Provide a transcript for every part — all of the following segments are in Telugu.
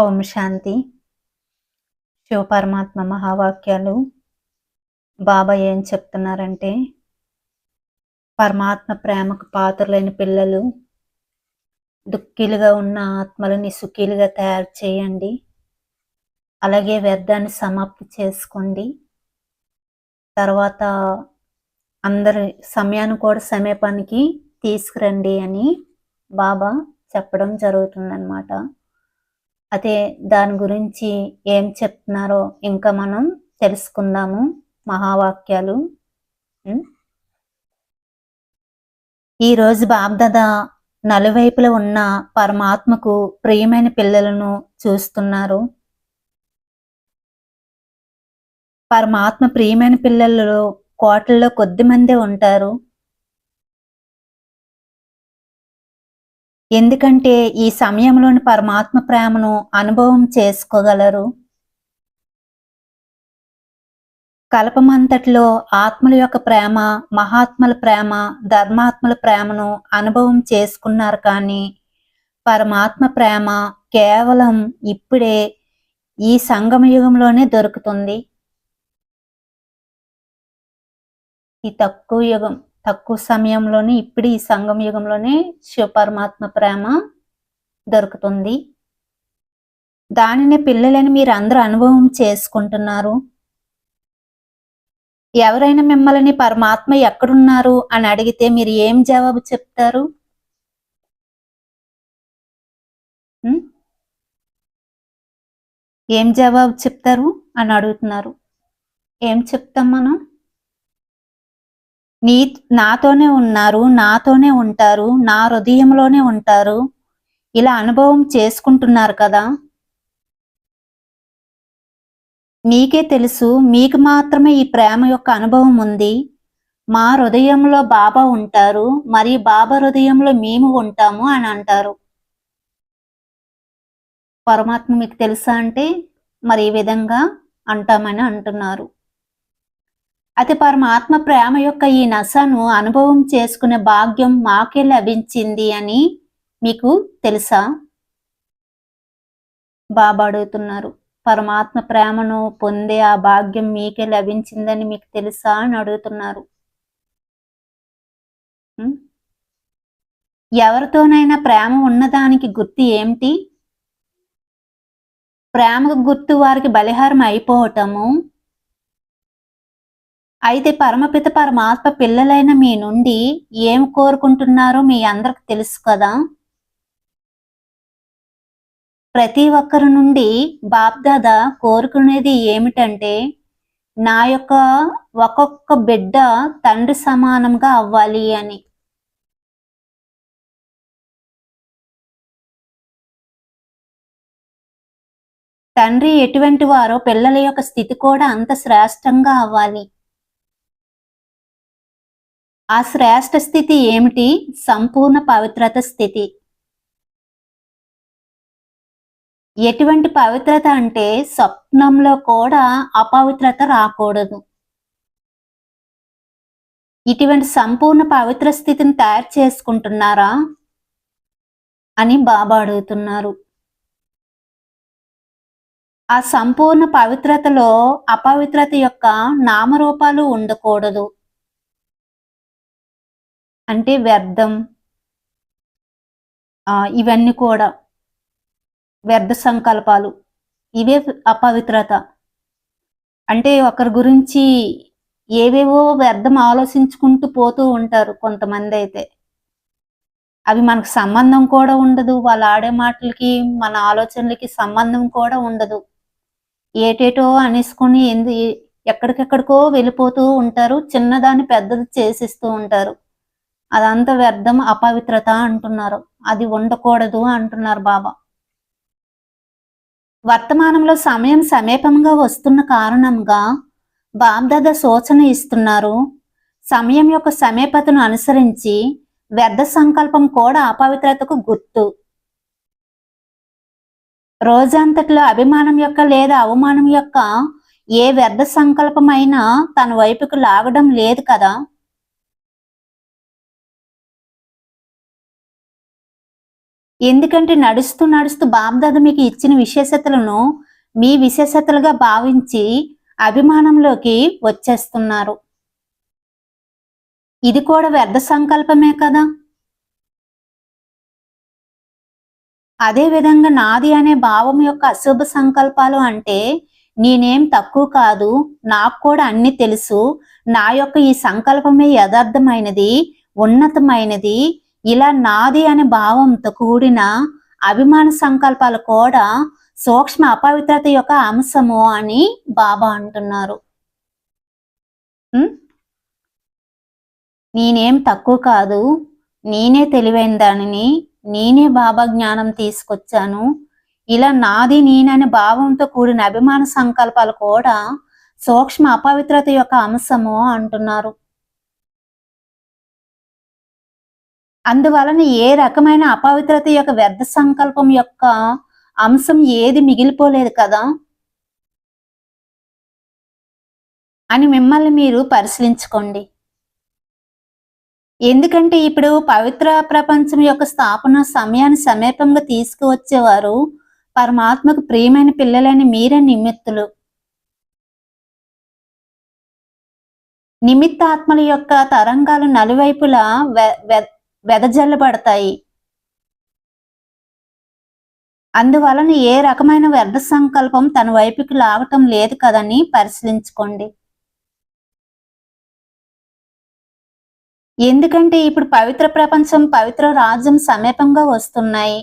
ఓం శాంతి. శివపరమాత్మ మహావాక్యాలు బాబా ఏం చెప్తున్నారంటే, పరమాత్మ ప్రేమకు పాత్రులైన పిల్లలు దుఃఖీలుగా ఉన్న ఆత్మలని సుఖీలుగా తయారు చేయండి. అలాగే వ్యర్థాన్ని సమాప్తి చేసుకోండి. తర్వాత అందరి సమయాన్ని కూడా సమీపానికి తీసుకురండి అని బాబా చెప్పడం జరుగుతుందన్నమాట. అదే దాని గురించి ఏం చెప్తున్నారో ఇంకా మనం తెలుసుకుందాము. మహావాక్యాలు. ఈరోజు బాబ్దాదా నలువైపులా ఉన్న పరమాత్మకు ప్రియమైన పిల్లలను చూస్తున్నారు. పరమాత్మ ప్రియమైన పిల్లలలో కోట్లలో కొద్ది మందే ఉంటారు. ఎందుకంటే ఈ సమయంలోని పరమాత్మ ప్రేమను అనుభవం చేసుకోగలరు. కల్పమంతటిలో ఆత్మల యొక్క ప్రేమ, మహాత్మల ప్రేమ, ధర్మాత్మల ప్రేమను అనుభవం చేసుకున్నారు. కానీ పరమాత్మ ప్రేమ కేవలం ఇప్పుడే ఈ సంగమ యుగంలోనే దొరుకుతుంది. ఈ తక్కువ సమయంలోనే ఇప్పుడు ఈ సంగమ యుగంలోనే శివపరమాత్మ ప్రేమ దొరుకుతుంది. దానిని పిల్లలని మీరు అందరూ అనుభవం చేసుకుంటున్నారు. ఎవరైనా మిమ్మల్ని పరమాత్మ ఎక్కడున్నారు అని అడిగితే మీరు ఏం జవాబు చెప్తారు? ఏం జవాబు చెప్తారు అని అడుగుతున్నారు. ఏం చెప్తాం మనం? నాతోనే ఉన్నారు, నాతోనే ఉంటారు, నా హృదయంలోనే ఉంటారు, ఇలా అనుభవం చేసుకుంటున్నారు కదా. మీకే తెలుసు, మీకు మాత్రమే ఈ ప్రేమ యొక్క అనుభవం ఉంది. మా హృదయంలో బాబా ఉంటారు, మరి బాబా హృదయంలో మేము ఉంటాము అని అంటారు. పరమాత్మ మీకు తెలుసా అంటే మరి ఈ విధంగా అంటామని అంటున్నారు. అది పరమాత్మ ప్రేమ యొక్క ఈ నశను అనుభవం చేసుకునే భాగ్యం మాకే లభించింది అని మీకు తెలుసా? బాబా అడుగుతున్నారు. పరమాత్మ ప్రేమను పొందే ఆ భాగ్యం మీకే లభించిందని మీకు తెలుసా అని అడుగుతున్నారు. ఎవరితోనైనా ప్రేమ ఉన్నదానికి గుర్తు ఏమిటి? ప్రేమకు గుర్తు వారికి బలిహారం అయిపోవటము. అయితే పరమపిత పరమాత్మ పిల్లలైన మీ నుండి ఏం కోరుకుంటున్నారో మీ అందరికి తెలుసు కదా. ప్రతి ఒక్కరి నుండి బాప్దాదా కోరుకునేది ఏమిటంటే, నా యొక్క ఒక్కొక్క బిడ్డ తండ్రి సమానంగా అవ్వాలి అని. తండ్రి ఎటువంటి వారో పిల్లల యొక్క స్థితి కూడా అంత శ్రేష్టంగా అవ్వాలి. ఆ శ్రేష్ట స్థితి ఏమిటి? సంపూర్ణ పవిత్రత స్థితి. ఎటువంటి పవిత్రత అంటే స్వప్నంలో కూడా అపవిత్రత రాకూడదు. ఇటువంటి సంపూర్ణ పవిత్ర స్థితిని తయారు చేసుకుంటున్నారా అని బాబా అడుగుతున్నారు. ఆ సంపూర్ణ పవిత్రతలో అపవిత్రత యొక్క నామరూపాలు ఉండకూడదు. అంటే వ్యర్థం, ఇవన్నీ కూడా వ్యర్థ సంకల్పాలు, ఇవే అపవిత్రత. అంటే ఒకరి గురించి ఏవేవో వ్యర్థం ఆలోచించుకుంటూ పోతూ ఉంటారు కొంతమంది అయితే. అవి మనకు సంబంధం కూడా ఉండదు. వాళ్ళు ఆడే మాటలకి మన ఆలోచనలకి సంబంధం కూడా ఉండదు. ఏటేటో అనేసుకొని ఎక్కడికెక్కడికో వెళ్ళిపోతూ ఉంటారు. చిన్నదాన్ని పెద్దది చేసిస్తూ ఉంటారు. అదంతా వ్యర్థం, అపవిత్రత అంటున్నారు. అది ఉండకూడదు అంటున్నారు బాబా. వర్తమానంలో సమయం సమీపంగా వస్తున్న కారణంగా బాబ్దాదా సూచన ఇస్తున్నారు. సమయం యొక్క సమీపతను అనుసరించి వ్యర్థ సంకల్పం కూడా అపవిత్రతకు గుర్తు. రోజంతట్లో అభిమానం యొక్క లేదా అవమానం యొక్క ఏ వ్యర్థ సంకల్పమైనా తన వైపుకు లాగడం లేదు కదా. ఎందుకంటే నడుస్తూ నడుస్తూ బాబ్దాదా మీకు ఇచ్చిన విశేషతలను మీ విశేషతలుగా భావించి అభిమానంలోకి వచ్చేస్తున్నారు. ఇది కూడా వ్యర్థ సంకల్పమే కదా. అదే విధంగా నాది అనే భావం యొక్క అశుభ సంకల్పాలు అంటే నేనేం తక్కువ కాదు, నాకు కూడా అన్ని తెలుసు, నా యొక్క ఈ సంకల్పమే యథార్థమైనది, ఉన్నతమైనది, ఇలా నాది అనే భావంతో కూడిన అభిమాన సంకల్పాలు కూడా సూక్ష్మ అపవిత్రత యొక్క అంశము అని బాబా అంటున్నారు. నేనేం తక్కువ కాదు, నేనే తెలివైన దానిని, నేనే బాబా జ్ఞానం తీసుకొచ్చాను, ఇలా నాది నేననే భావంతో కూడిన అభిమాన సంకల్పాలు కూడా సూక్ష్మ అపవిత్రత యొక్క అంశము అంటున్నారు. అందువలన ఏ రకమైన అపవిత్రత యొక్క వ్యర్థ సంకల్పం యొక్క అంశం ఏది మిగిలిపోలేదు కదా అని మిమ్మల్ని మీరు పరిశీలించుకోండి. ఎందుకంటే ఇప్పుడు పవిత్ర ప్రపంచం యొక్క స్థాపన సమయాన్ని సమీపంగా తీసుకువచ్చేవారు పరమాత్మకు ప్రియమైన పిల్లలైన మీరే నిమిత్తులు. నిమిత్తాత్మల యొక్క తరంగాలు నలువైపులా వెదజల్లబడతాయి. అందువలన ఏ రకమైన వ్యర్థ సంకల్పం తన వైపుకి లాగటం లేదు కదని పరిశీలించుకోండి. ఎందుకంటే ఇప్పుడు పవిత్ర ప్రపంచం, పవిత్ర రాజ్యం సమీపంగా వస్తున్నాయి.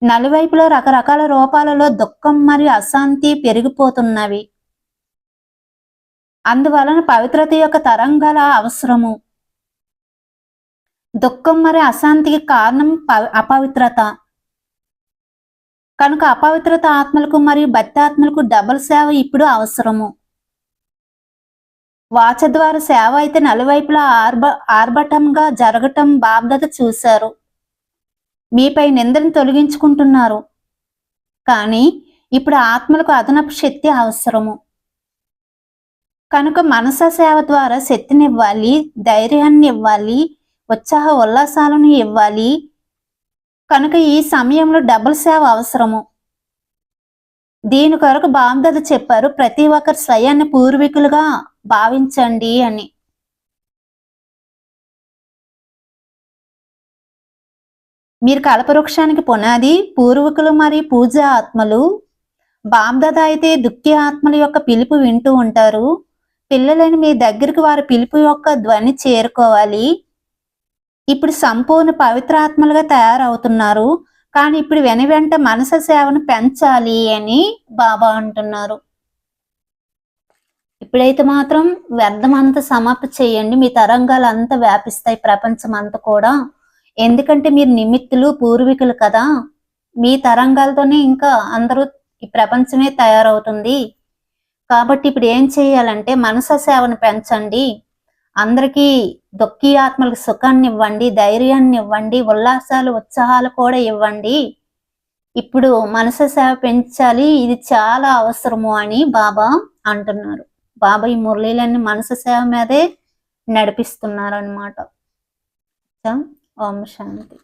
నలువైపులో రకరకాల రూపాలలో దుఃఖం మరియు అశాంతి పెరిగిపోతున్నవి. అందువలన పవిత్రత యొక్క తరంగాల అవసరము. దుఃఖం మరియు అశాంతికి కారణం అపవిత్రత. కనుక అపవిత్రత ఆత్మలకు మరియు భక్తి ఆత్మలకు డబుల్ సేవ ఇప్పుడు అవసరము. వాచ ద్వారా సేవ అయితే నలువైపులా ఆర్భటంగా జరగటం బాబ్దాదా చూశారు. మీపై నిందను తొలగించుకుంటున్నారు. కానీ ఇప్పుడు ఆత్మలకు అదనపు శక్తి అవసరము. కనుక మనస సేవ ద్వారా శక్తిని ఇవ్వాలి, ధైర్యాన్ని ఇవ్వాలి, ఉత్సాహ ఉల్లాసాలను ఇవ్వాలి. కనుక ఈ సమయంలో డబుల్ సేవ అవసరము. దీని కొరకు బాబ్దాదా చెప్పారు, ప్రతి ఒక్కరు స్వయాన్ని పూర్వీకులుగా భావించండి అని. మీరు కల్పవృక్షానికి పునాది, పూర్వీకులు మరియు పూజా ఆత్మలు. బాబ్దాదా అయితే దుఃఖి ఆత్మల యొక్క పిలుపు వింటూ ఉంటారు. పిల్లలని మీ దగ్గరికి వారి పిలుపు యొక్క ధ్వని చేరుకోవాలి. ఇప్పుడు సంపూర్ణ పవిత్ర ఆత్మలుగా తయారవుతున్నారు. కానీ ఇప్పుడు వెనువెంట మనస సేవను పెంచాలి అని బాబా అంటున్నారు. ఇప్పుడైతే మాత్రం వ్యర్థమంతా సమాప్తి చేయండి. మీ తరంగాలు అంతా వ్యాపిస్తాయి ప్రపంచం అంతా కూడా. ఎందుకంటే మీరు నిమిత్తులు, పూర్వీకులు కదా. మీ తరంగాలతోనే ఇంకా అందరూ ఈ ప్రపంచమే తయారవుతుంది. కాబట్టి ఇప్పుడు ఏం చేయాలంటే మనస సేవను పెంచండి. అందరికీ దుఃఖీ ఆత్మలకు సుఖాన్ని ఇవ్వండి, ధైర్యాన్ని ఇవ్వండి, ఉల్లాసాలు ఉత్సాహాలు కూడా ఇవ్వండి. ఇప్పుడు మనస సేవ పెంచాలి, ఇది చాలా అవసరము అని బాబా అంటున్నారు. బాబా ఈ మురళీలన్నీ మనస సేవ మీదే నడిపిస్తున్నారు అన్నమాట. ఓం శాంతి.